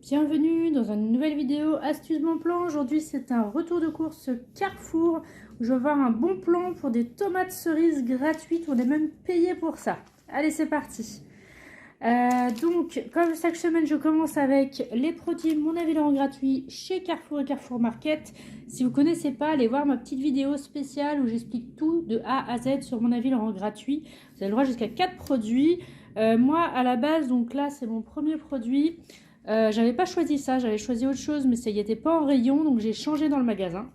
Bienvenue dans une nouvelle vidéo Astuce Bon Plan. Aujourd'hui c'est un retour de course Carrefour où je vais voir un bon plan pour des tomates cerises gratuites. On est même payé pour ça. Allez, c'est parti. Donc comme chaque semaine je commence avec les produits Mon Avis en gratuit chez Carrefour et Carrefour Market. Si vous ne connaissez pas, allez voir ma petite vidéo spéciale où j'explique tout de A à Z sur Mon Avis en gratuit. Vous avez le droit jusqu'à 4 produits. Moi à la base, donc là c'est mon premier produit. J'avais pas choisi ça, j'avais choisi autre chose, mais ça y était pas en rayon, donc j'ai changé dans le magasin.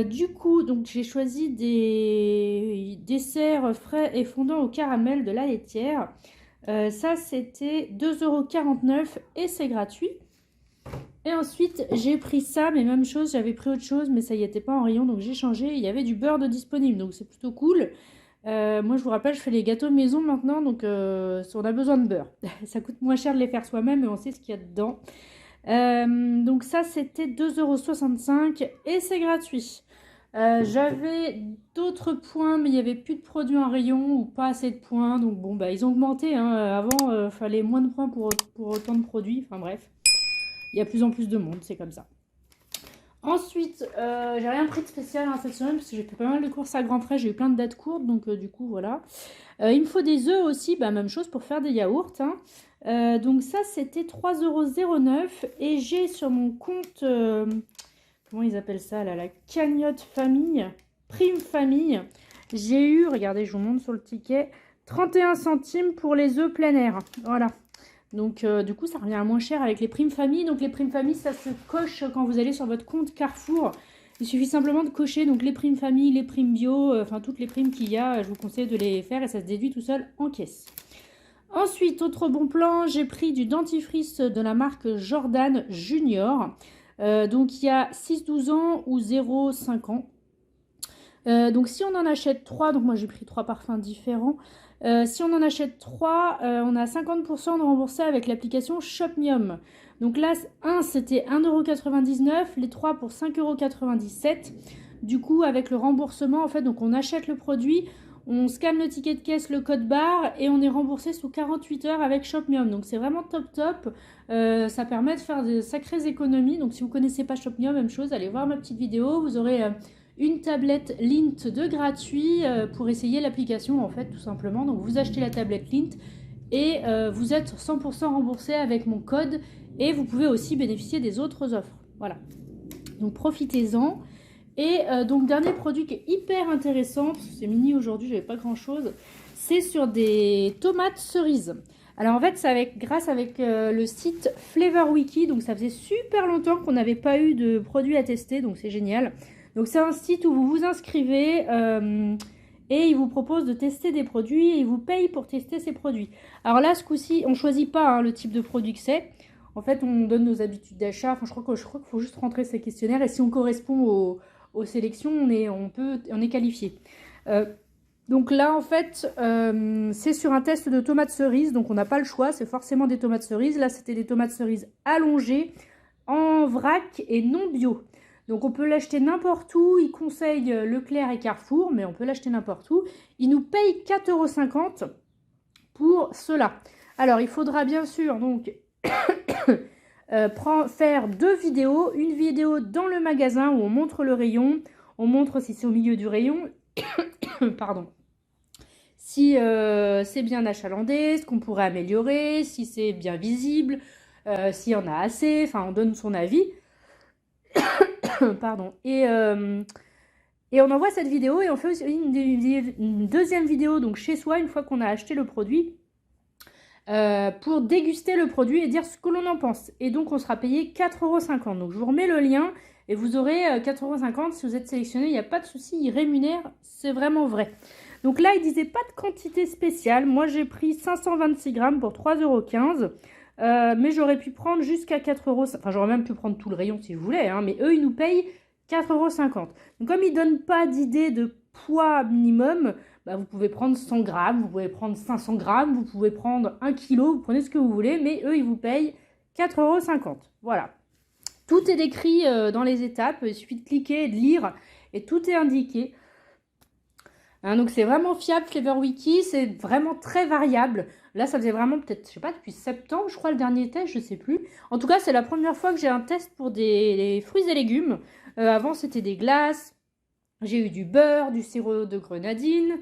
Du coup, donc j'ai choisi des desserts frais et fondants au caramel de la laitière. Ça, c'était 2,49 € et c'est gratuit. Et ensuite, j'ai pris ça, mais même chose, j'avais pris autre chose, mais ça y était pas en rayon, donc j'ai changé. Il y avait du beurre de disponible, donc c'est plutôt cool. Moi, je vous rappelle, je fais les gâteaux maison maintenant, donc on a besoin de beurre. Ça coûte moins cher de les faire soi-même, mais on sait ce qu'il y a dedans. Donc ça, c'était 2,65 € et c'est gratuit. J'avais d'autres points, mais il n'y avait plus de produits en rayon ou pas assez de points. Donc bon, bah ils ont augmenté. Hein. Avant, il fallait moins de points pour autant de produits. Enfin bref, il y a de plus en plus de monde, c'est comme ça. Ensuite, j'ai rien pris de spécial cette semaine parce que j'ai fait pas mal de courses à grands frais, j'ai eu plein de dates courtes, donc du coup voilà. Il me faut des œufs aussi, bah, même chose pour faire des yaourts. Hein. Donc ça c'était 3,09 € et j'ai sur mon compte, comment ils appellent ça là, la cagnotte famille, prime famille, j'ai eu, regardez je vous montre sur le ticket, 31 centimes pour les œufs plein air, voilà. Donc du coup ça revient à moins cher avec les primes famille. Donc les primes famille ça se coche quand vous allez sur votre compte Carrefour. Il suffit simplement de cocher donc les primes famille, les primes bio, enfin toutes les primes qu'il y a. Je vous conseille de les faire et ça se déduit tout seul en caisse. Ensuite, autre bon plan, j'ai pris du dentifrice de la marque Jordan Junior. Donc il y a 6-12 ans ou 0-5 ans. Donc si on en achète 3, donc moi j'ai pris 3 parfums différents. Si on en achète 3, on a 50% de remboursé avec l'application Shopmium. Donc là, 1 c'était 1,99 €, les 3 pour 5,97 €. Du coup, avec le remboursement, en fait, donc on achète le produit, on scanne le ticket de caisse, le code barre et on est remboursé sous 48 heures avec Shopmium. Donc c'est vraiment top top. Ça permet de faire de sacrées économies. Donc si vous ne connaissez pas Shopmium, même chose, allez voir ma petite vidéo. Vous aurez une tablette Lint de gratuit pour essayer l'application en fait tout simplement. Donc vous achetez la tablette Lint et vous êtes 100% remboursé avec mon code et vous pouvez aussi bénéficier des autres offres. Voilà. Donc profitez-en. Et donc dernier produit qui est hyper intéressant, parce que c'est mini aujourd'hui, j'avais pas grand chose, c'est sur des tomates cerises. Alors en fait c'est grâce avec le site Flavor Wiki, donc ça faisait super longtemps qu'on n'avait pas eu de produits à tester, donc c'est génial. Donc c'est un site où vous vous inscrivez et il vous propose de tester des produits et il vous paye pour tester ces produits. Alors là ce coup-ci on ne choisit pas hein, le type de produit que c'est. En fait on donne nos habitudes d'achat, enfin je crois qu'il faut juste rentrer ces questionnaires et si on correspond aux sélections on est qualifié. Donc là en fait c'est sur un test de tomates cerises, donc on n'a pas le choix, c'est forcément des tomates cerises. Là c'était des tomates cerises allongées en vrac et non bio. Donc on peut l'acheter n'importe où, il conseille Leclerc et Carrefour, mais on peut l'acheter n'importe où. Il nous paye 4,50 € pour cela. Alors il faudra bien sûr donc faire 2 vidéos. Une vidéo dans le magasin où on montre le rayon, on montre si c'est au milieu du rayon, pardon. Si c'est bien achalandé, ce qu'on pourrait améliorer, si c'est bien visible, s'il y en a assez, enfin on donne son avis. Pardon. Et on envoie cette vidéo et on fait aussi une deuxième vidéo donc chez soi une fois qu'on a acheté le produit pour déguster le produit et dire ce que l'on en pense. Et donc on sera payé 4,50 €. Donc je vous remets le lien et vous aurez 4,50 € si vous êtes sélectionné. Il n'y a pas de souci, il rémunère, c'est vraiment vrai. Donc là il disait pas de quantité spéciale. Moi j'ai pris 526 grammes pour 3,15 €. Mais j'aurais pu prendre jusqu'à 4 €, enfin j'aurais même pu prendre tout le rayon si je voulais, hein, mais eux ils nous payent 4,50 €. Donc comme ils ne donnent pas d'idée de poids minimum, bah, vous pouvez prendre 100 grammes, vous pouvez prendre 500 grammes, vous pouvez prendre 1 kg, vous prenez ce que vous voulez, mais eux ils vous payent 4,50 €. Voilà. Tout est décrit dans les étapes, il suffit de cliquer et de lire et tout est indiqué. Hein, donc c'est vraiment fiable Flavor Wiki, c'est vraiment très variable. Là, ça faisait vraiment peut-être, je sais pas, depuis septembre, je crois, le dernier test, je sais plus. En tout cas, c'est la première fois que j'ai un test pour des fruits et légumes. Avant, c'était des glaces. J'ai eu du beurre, du sirop de grenadine.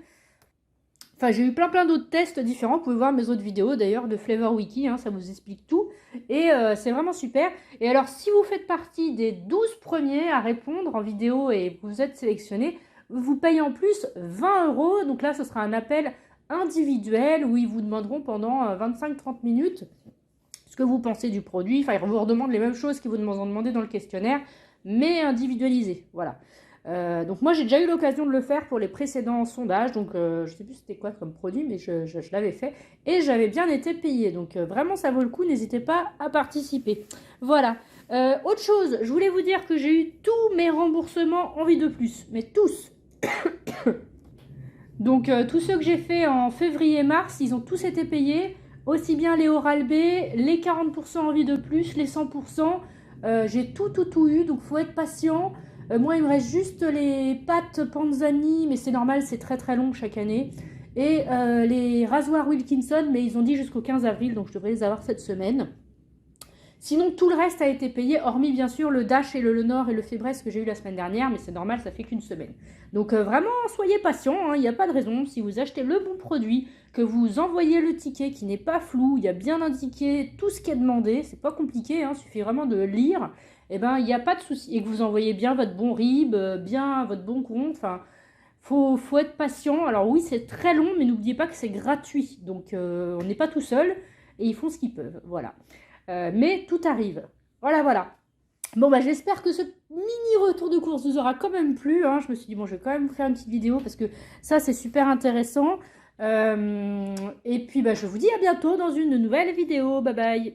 Enfin, j'ai eu plein d'autres tests différents. Vous pouvez voir mes autres vidéos d'ailleurs de Flavor Wiki, hein, ça vous explique tout. Et c'est vraiment super. Et alors, si vous faites partie des 12 premiers à répondre en vidéo et vous êtes sélectionné, vous payez en plus 20 €. Donc là, ce sera un appel individuel où ils vous demanderont pendant 25-30 minutes ce que vous pensez du produit. Enfin, ils vous redemandent les mêmes choses qu'ils vous ont demandé dans le questionnaire, mais individualisé. Voilà. Donc moi j'ai déjà eu l'occasion de le faire pour les précédents sondages, donc je sais plus c'était quoi comme produit, mais je l'avais fait et j'avais bien été payée, donc vraiment ça vaut le coup, n'hésitez pas à participer. Voilà. Autre chose, je voulais vous dire que j'ai eu tous mes remboursements en vie de plus, mais tous. Donc tous ceux que j'ai fait en février-mars, ils ont tous été payés, aussi bien les Oral-B, les 40% en vie de plus, les 100%, j'ai tout eu, donc faut être patient. Moi, il me reste juste les pâtes Panzani, mais c'est normal, c'est très long chaque année. Et les rasoirs Wilkinson, mais ils ont dit jusqu'au 15 avril, donc je devrais les avoir cette semaine. Sinon, tout le reste a été payé, hormis bien sûr le Dash et le Lenor et le Febreze que j'ai eu la semaine dernière, mais c'est normal, ça fait qu'une semaine. Donc vraiment, soyez patients, il n'y a pas de raison. Si vous achetez le bon produit, que vous envoyez le ticket qui n'est pas flou, il y a bien indiqué tout ce qui est demandé, c'est pas compliqué, il suffit vraiment de lire, et ben il n'y a pas de souci. Et que vous envoyez bien votre bon RIB, bien votre bon compte, enfin... Faut être patient. Alors oui, c'est très long, mais n'oubliez pas que c'est gratuit. Donc on n'est pas tout seul et ils font ce qu'ils peuvent. Voilà. Mais tout arrive. Voilà. Bon, bah j'espère que ce mini retour de course vous aura quand même plu. Hein. Je me suis dit, bon, je vais quand même vous faire une petite vidéo parce que ça, c'est super intéressant. Et puis, bah, je vous dis à bientôt dans une nouvelle vidéo. Bye bye.